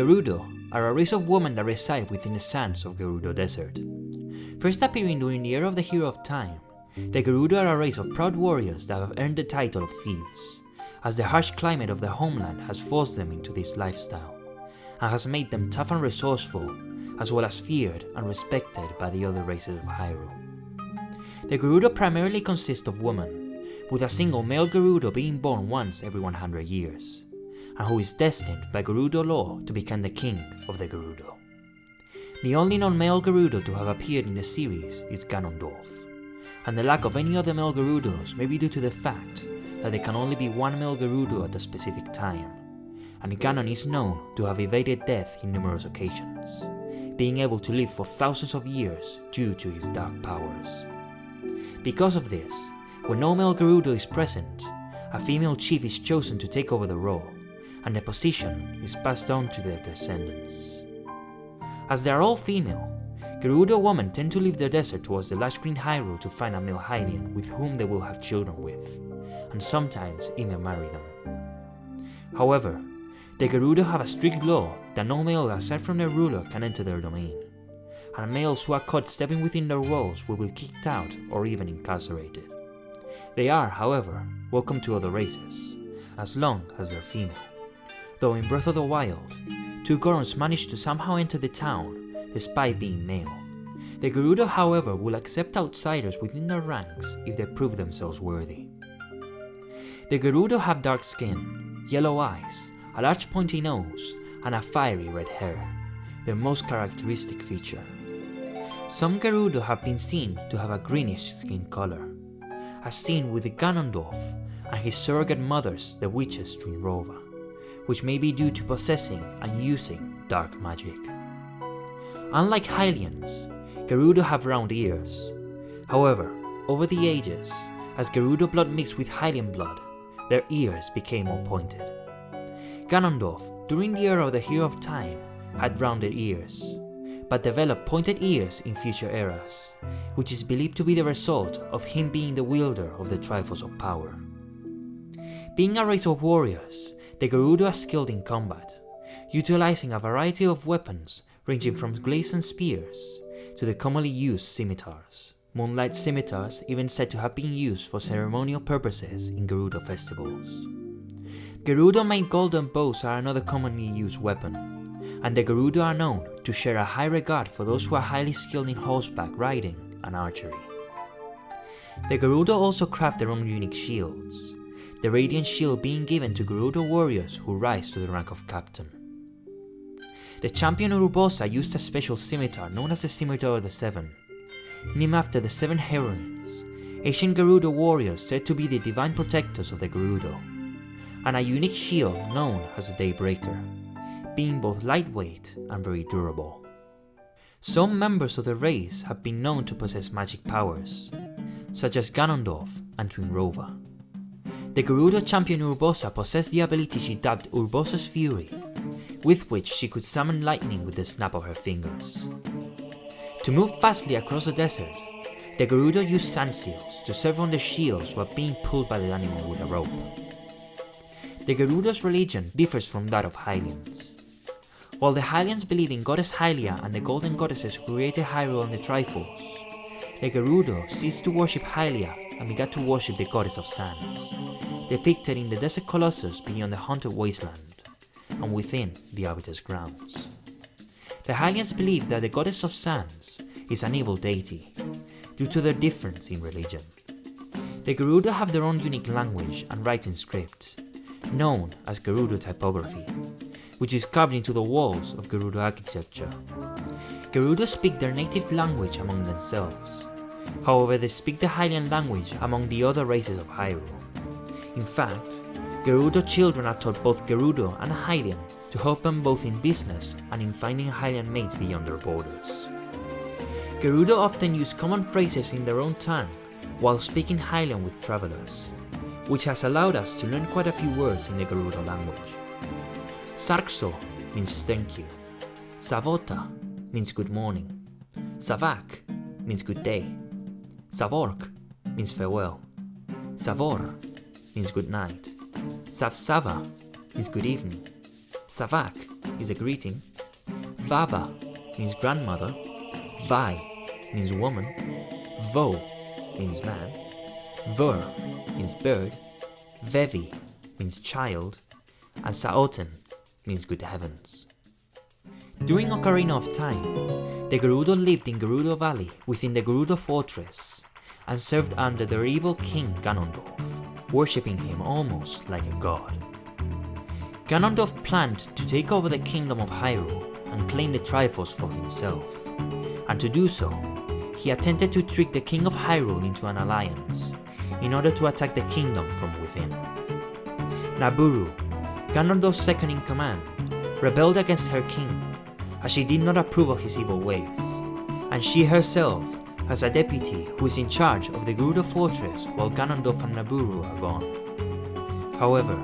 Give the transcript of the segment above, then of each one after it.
Gerudo are a race of women that reside within the sands of Gerudo Desert. First appearing during the era of the Hero of Time, the Gerudo are a race of proud warriors that have earned the title of thieves, as the harsh climate of their homeland has forced them into this lifestyle, and has made them tough and resourceful, as well as feared and respected by the other races of Hyrule. The Gerudo primarily consist of women, with a single male Gerudo being born once every 100 years, and who is destined by Gerudo lore to become the king of the Gerudo. The only non-male Gerudo to have appeared in the series is Ganondorf, and the lack of any other male Gerudos may be due to the fact that there can only be one male Gerudo at a specific time, and Ganon is known to have evaded death in numerous occasions, being able to live for thousands of years due to his dark powers. Because of this, when no male Gerudo is present, a female chief is chosen to take over the role, and the position is passed on to their descendants. As they are all female, Gerudo women tend to leave the desert towards the lush green Hyrule to find a male Hylian with whom they will have children with, and sometimes even marry them. However, the Gerudo have a strict law that no male aside from their ruler can enter their domain, and males who are caught stepping within their walls will be kicked out or even incarcerated. They are, however, welcome to other races, as long as they're female, though in Breath of the Wild, 2 Gorons managed to somehow enter the town despite being male. The Gerudo, however, will accept outsiders within their ranks if they prove themselves worthy. The Gerudo have dark skin, yellow eyes, a large pointy nose, and a fiery red hair, their most characteristic feature. Some Gerudo have been seen to have a greenish skin color, as seen with the Ganondorf and his surrogate mothers, the witches Twinrova, which may be due to possessing and using dark magic. Unlike Hylians, Gerudo have round ears. However, over the ages, as Gerudo blood mixed with Hylian blood, their ears became more pointed. Ganondorf, during the era of the Hero of Time, had rounded ears, but developed pointed ears in future eras, which is believed to be the result of him being the wielder of the Triforce of Power. Being a race of warriors, the Gerudo are skilled in combat, utilizing a variety of weapons ranging from glaives and spears to the commonly used scimitars. Moonlight scimitars even said to have been used for ceremonial purposes in Gerudo festivals. Gerudo-made golden bows are another commonly used weapon, and the Gerudo are known to share a high regard for those who are highly skilled in horseback riding and archery. The Gerudo also craft their own unique shields, the Radiant Shield being given to Gerudo warriors who rise to the rank of Captain. The champion Urbosa used a special scimitar known as the Scimitar of the Seven, named after the 7 heroines, ancient Gerudo warriors said to be the divine protectors of the Gerudo, and a unique shield known as the Daybreaker, being both lightweight and very durable. Some members of the race have been known to possess magic powers, such as Ganondorf and Twinrova. The Gerudo champion Urbosa possessed the ability she dubbed Urbosa's Fury, with which she could summon lightning with the snap of her fingers. To move fastly across the desert, the Gerudo used sand seals to serve on the shields while being pulled by the animal with a rope. The Gerudo's religion differs from that of Hylians. While the Hylians believe in Goddess Hylia and the Golden Goddesses who created Hyrule and the Triforce, the Gerudo ceased to worship Hylia and began to worship the Goddess of Sands, depicted in the Desert Colossus beyond the Haunted Wasteland, and within the Arbiter's grounds. The Hylians believe that the Goddess of Sands is an evil deity, due to their difference in religion. The Gerudo have their own unique language and writing script, known as Garuda Typography, which is carved into the walls of Gerudo architecture. Gerudo speak their native language among themselves, however they speak the Hylian language among the other races of Hyrule. In fact, Gerudo children are taught both Gerudo and Hylian to help them both in business and in finding Hylian mates beyond their borders. Gerudo often use common phrases in their own tongue while speaking Hylian with travelers, which has allowed us to learn quite a few words in the Gerudo language. Sarkso means thank you, Savota means good morning, Savak means good day, Savork means farewell, Savor means good night, Savsava means good evening, Savak is a greeting, Vava means grandmother, Vai means woman, Vo means man, Ver means bird, Vevi means child, and Saoten means good heavens. During Ocarina of Time, the Gerudo lived in Gerudo Valley within the Gerudo Fortress and served under their evil king Ganondorf, worshipping him almost like a god. Ganondorf planned to take over the kingdom of Hyrule and claim the Triforce for himself, and to do so, he attempted to trick the king of Hyrule into an alliance in order to attack the kingdom from within. Nabooru, Ganondorf's second-in-command, rebelled against her king, as she did not approve of his evil ways, and she herself has a deputy who is in charge of the Gerudo Fortress while Ganondorf and Nabooru are gone. However,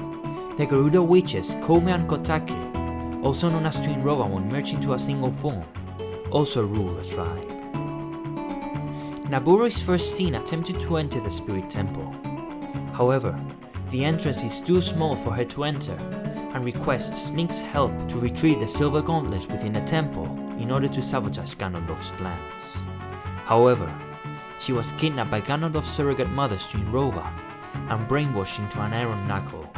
the Gerudo witches Kome and Kotake, also known as Twin Roba when merged into a single form, also rule the tribe. Nabooru is first seen attempting to enter the Spirit Temple. However, the entrance is too small for her to enter and requests Link's help to retrieve the silver gauntlets within the temple in order to sabotage Ganondorf's plans. However, she was kidnapped by Ganondorf's surrogate mother Twin Roba and brainwashed into an iron knuckle,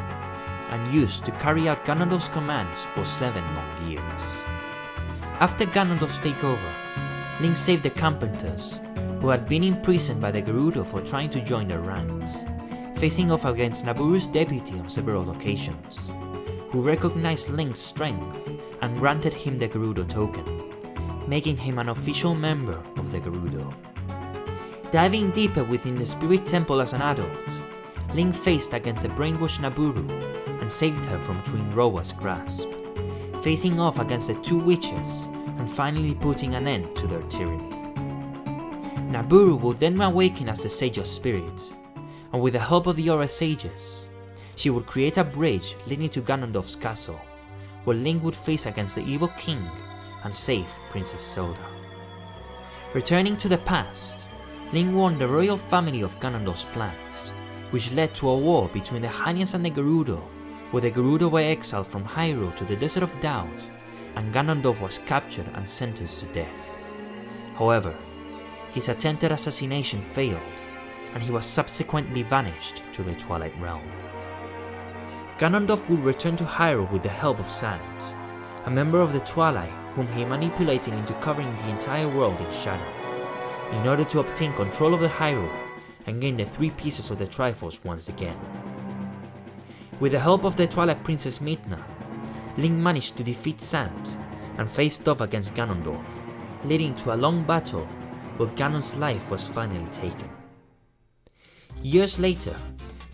and used to carry out Ganondorf's commands for 7 long years. After Ganondorf's takeover, Link saved the Carpenters, who had been imprisoned by the Gerudo for trying to join their ranks, facing off against Nabooru's deputy on several occasions, who recognized Link's strength and granted him the Gerudo token, making him an official member of the Gerudo. Diving deeper within the Spirit Temple as an adult, Link faced against the brainwashed Nabooru and saved her from Twin Roba's grasp, facing off against the 2 witches and finally putting an end to their tyranny. Nabooru would then awaken as the Sage of Spirits, and with the help of the Aura Sages, she would create a bridge leading to Ganondorf's castle, where Link would face against the evil king and save Princess Zelda. Returning to the past, Link warned the royal family of Ganondorf's plans, which led to a war between the Hylians and the Gerudo, where the Gerudo were exiled from Hyrule to the Desert of Doubt, and Ganondorf was captured and sentenced to death. However, his attempted assassination failed, and he was subsequently banished to the Twilight Realm. Ganondorf would return to Hyrule with the help of Sans, a member of the Twilight whom he manipulated into covering the entire world in shadow, in order to obtain control of the Hyrule and gain the 3 pieces of the Triforce once again. With the help of the Twilight Princess Midna, Link managed to defeat Sans and faced off against Ganondorf, leading to a long battle where Ganon's life was finally taken. Years later,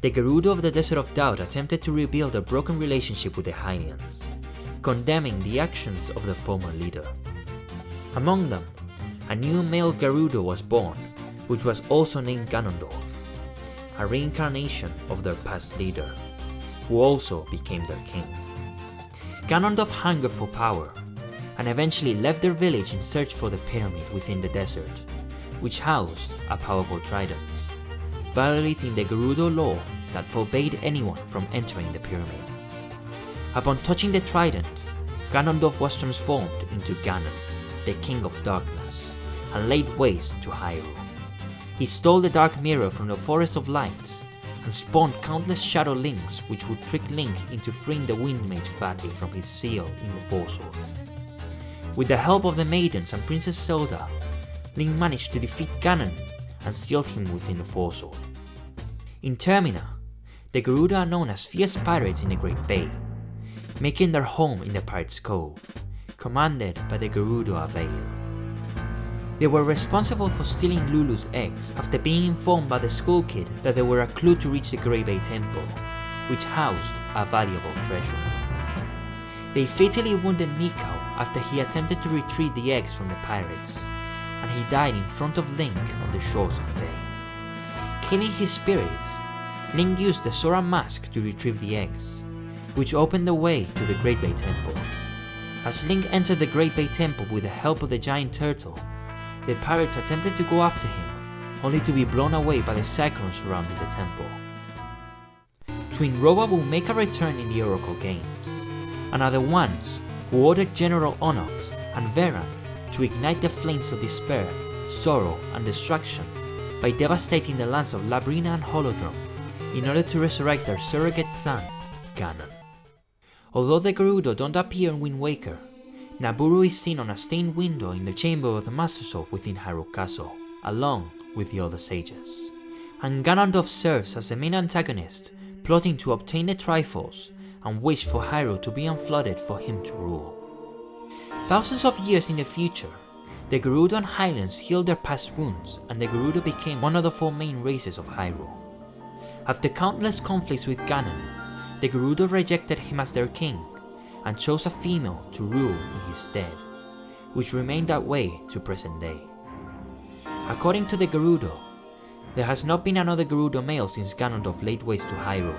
the Gerudo of the Desert of Doubt attempted to rebuild a broken relationship with the Hylians, condemning the actions of the former leader. Among them, a new male Gerudo was born, which was also named Ganondorf, a reincarnation of their past leader, who also became their king. Ganondorf hungered for power, and eventually left their village in search for the pyramid within the desert, which housed a powerful trident, violating the Gerudo law that forbade anyone from entering the pyramid. Upon touching the trident, Ganondorf was transformed into Ganon, the King of Darkness, and laid waste to Hyrule. He stole the Dark Mirror from the Forest of Light and spawned countless Shadow Links which would trick Link into freeing the Wind Mage Fatty from his seal in the Forsword. With the help of the maidens and Princess Zelda, Link managed to defeat Ganon and sealed him within the Forsword. In Termina, the Garuda are known as fierce pirates in the Great Bay, making their home in the Pirate's Cove, commanded by the Gerudo Avail. They were responsible for stealing Lulu's eggs after being informed by the Skull Kid that they were a clue to reach the Great Bay Temple, which housed a valuable treasure. They fatally wounded Mikau after he attempted to retrieve the eggs from the pirates, and he died in front of Link on the shores of the bay. Killing his spirit, Link used the Sora mask to retrieve the eggs, which opened the way to the Great Bay Temple. As Link entered the Great Bay Temple with the help of the giant turtle, the pirates attempted to go after him, only to be blown away by the cyclone surrounding the temple. Twin Roba will make a return in the Oracle games, and are the ones who who ordered General Onox and Veran to ignite the flames of despair, sorrow, and destruction by devastating the lands of Labrina and Holodrum in order to resurrect their surrogate son, Ganon. Although the Gerudo don't appear in Wind Waker, Nabooru is seen on a stained window in the chamber of the Master Sword within Hyrule Castle, along with the other sages. And Ganondorf serves as the main antagonist, plotting to obtain the Triforce and wish for Hyrule to be unflooded for him to rule. Thousands of years in the future, the Gerudo and Highlands healed their past wounds, and the Gerudo became one of the 4 main races of Hyrule. After countless conflicts with Ganon, the Gerudo rejected him as their king, and chose a female to rule in his stead, which remained that way to present day. According to the Gerudo, there has not been another Gerudo male since Ganondorf laid waste to Hyrule,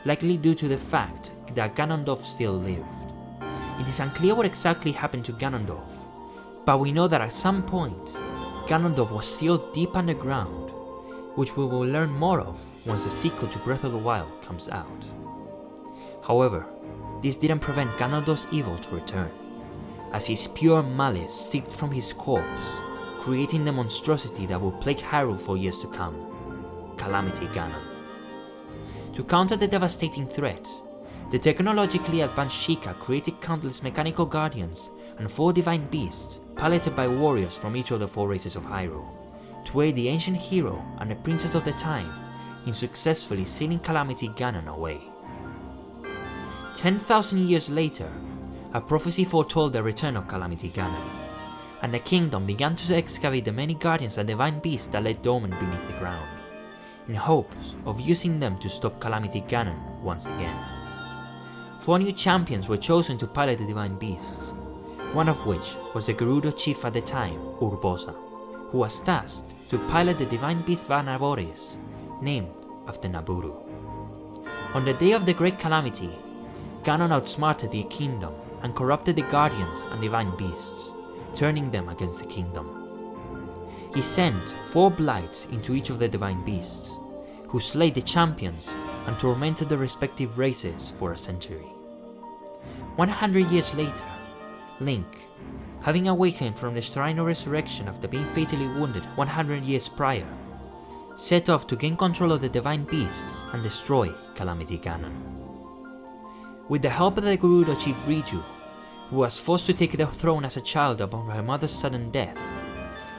likely due to the fact that Ganondorf still lived. It is unclear what exactly happened to Ganondorf, but we know that at some point, Ganondorf was sealed deep underground, which we will learn more of once the sequel to Breath of the Wild comes out. However, this didn't prevent Ganondorf's evil to return, as his pure malice seeped from his corpse, creating the monstrosity that will plague Hyrule for years to come, Calamity Ganon. To counter the devastating threat, the technologically advanced Sheikah created countless mechanical guardians and 4 divine beasts piloted by warriors from each of the 4 races of Hyrule, to aid the ancient hero and the princess of the time in successfully sealing Calamity Ganon away. 10,000 years later, a prophecy foretold the return of Calamity Ganon, and the kingdom began to excavate the many guardians and divine beasts that lay dormant beneath the ground, in hopes of using them to stop Calamity Ganon once again. 4 new champions were chosen to pilot the divine beasts, one of which was the Gerudo chief at the time, Urbosa, who was tasked to pilot the divine beast Vanavoris, named after Nabooru. On the day of the Great Calamity, Ganon outsmarted the kingdom and corrupted the guardians and divine beasts, turning them against the kingdom. He sent 4 blights into each of the divine beasts, who slayed the champions and tormented the respective races for a century. 100 years later, Link, having awakened from the Shrine of Resurrection after being fatally wounded 100 years prior, set off to gain control of the divine beasts and destroy Calamity Ganon. With the help of the Gerudo chief Riju, who was forced to take the throne as a child upon her mother's sudden death,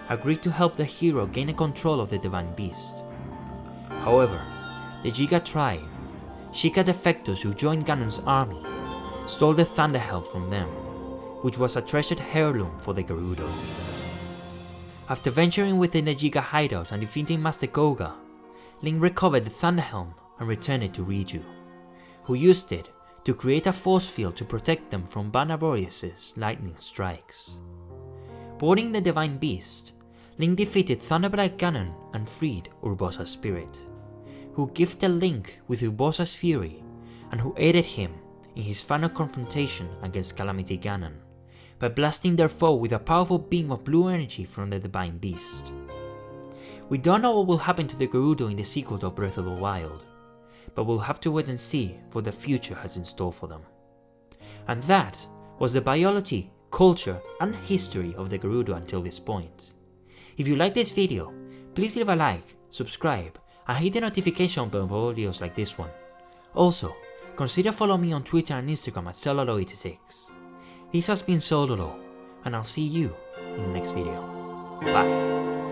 agreed to help the hero gain control of the divine beast. However, the Giga tribe, Sheikah defectors who joined Ganon's army, stole the Thunder Helm from them, which was a treasured heirloom for the Gerudo. After venturing within the Giga hideouts and defeating Master Goga, Link recovered the Thunder Helm and returned it to Riju, who used it to create a force field to protect them from Vanavoris' lightning strikes. Boarding the divine beast, Link defeated Thunderblight Ganon and freed Urbosa's spirit, who gifted Link with Urbosa's fury and who aided him in his final confrontation against Calamity Ganon by blasting their foe with a powerful beam of blue energy from the divine beast. We don't know what will happen to the Gerudo in the sequel to Breath of the Wild, but we'll have to wait and see what the future has in store for them. And that was the biology, culture, and history of the Gerudo until this point. If you like this video, please leave a like, subscribe, and hit the notification bell for videos like this one. Also, consider following me on Twitter and Instagram at Zelda Lore 86. This has been Zelda Lore, and I'll see you in the next video. Bye.